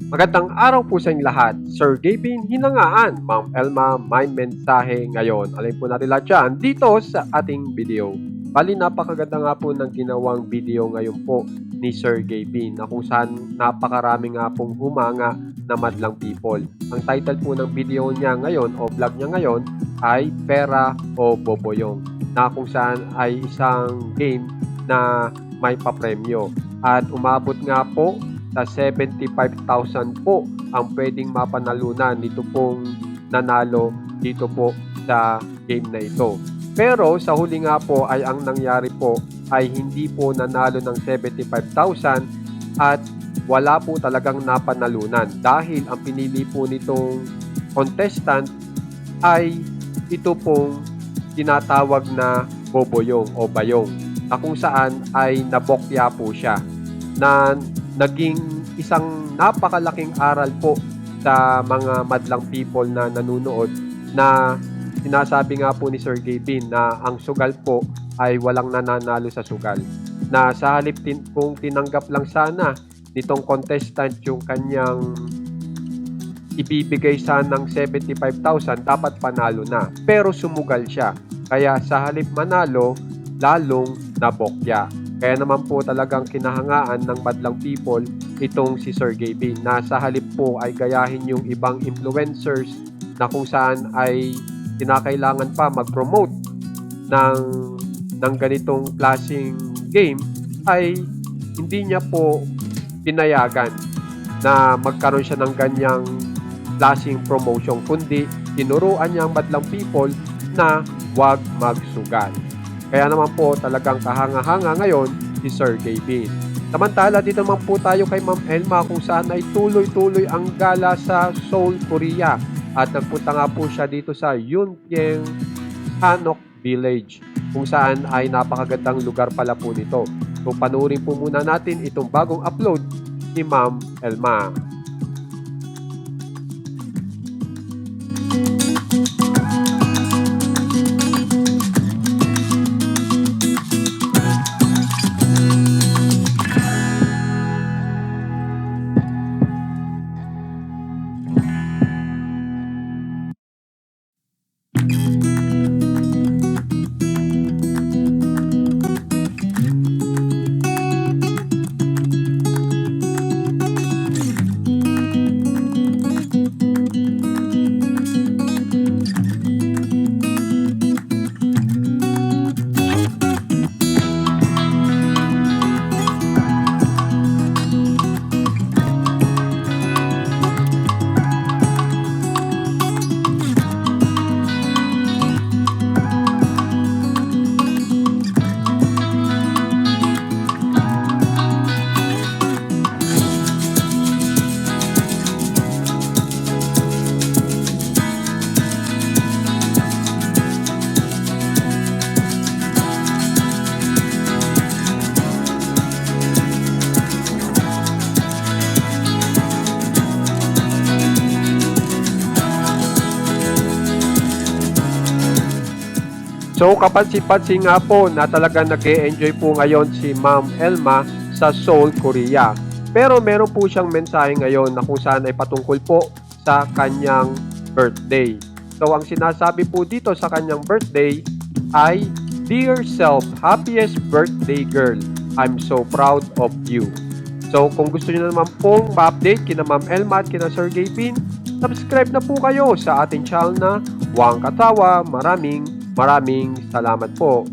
Magandang araw po sa inyong lahat. Sir Gavin Hinangaan, Ma'am Elma, may mensahe ngayon. Alin po natin lahat dyan dito sa ating video. Bali, napakaganda nga po ng ginawang video ngayon po ni Sir Gavin na kung saan napakarami nga pong humanga na madlang people. Ang title po ng video niya ngayon o vlog niya ngayon ay Pera o Boboyong, na kung saan ay isang game na may papremyo. At umabot nga po sa 75,000 po ang pwedeng mapanalunan nito pong nanalo dito po sa game na ito. Pero sa huli nga po ay ang nangyari po ay hindi po nanalo ng 75,000 at wala po talagang napanalunan dahil ang pinili po nitong contestant ay ito pong tinatawag na boboyong o bayong, na kung saan ay nabokya po siya, na naging isang napakalaking aral po sa mga madlang people na nanunood, na sinasabi nga po ni Sir Gavin na ang sugal po ay walang nananalo sa sugal, na sa halip kung tinanggap lang sana nitong contestant yung kanyang ibibigay sanang 75,000, dapat panalo na, pero sumugal siya, kaya sa halip manalo lalong nabokya. Kaya naman po talagang kinahangaan ng madlang people itong si Sir Gavin, na sa halip po ay gayahin yung ibang influencers na kung saan ay kinakailangan pa mag-promote ng ganitong klaseng game, ay hindi niya po pinayagan na magkaroon siya ng ganyang klaseng promotion, kundi tinuruan niya ang madlang people na wag magsugal. Kaya naman po talagang kahanga-hanga ngayon si Sir Gavin. Samantala dito naman po tayo kay Ma'am Elma, kung saan ay tuloy-tuloy ang gala sa Seoul, Korea. At nagpunta nga po siya dito sa Yunpyeng Hanok Village, kung saan ay napakagandang lugar pala po nito. So panoorin po muna natin itong bagong upload ni Ma'am Elma. So kapansin-pansin nga po na talagang nag-e-enjoy po ngayon si Ma'am Elma sa Seoul, Korea. Pero meron po siyang mensahe ngayon na kung saan ay patungkol po sa kanyang birthday. So ang sinasabi po dito sa kanyang birthday ay, "Dear self, happiest birthday girl. I'm so proud of you." So kung gusto niyo naman pong ma-update kina Ma'am Elma at kina Sir Gavin, subscribe na po kayo sa ating channel na Wang Katawa. Maraming salamat po.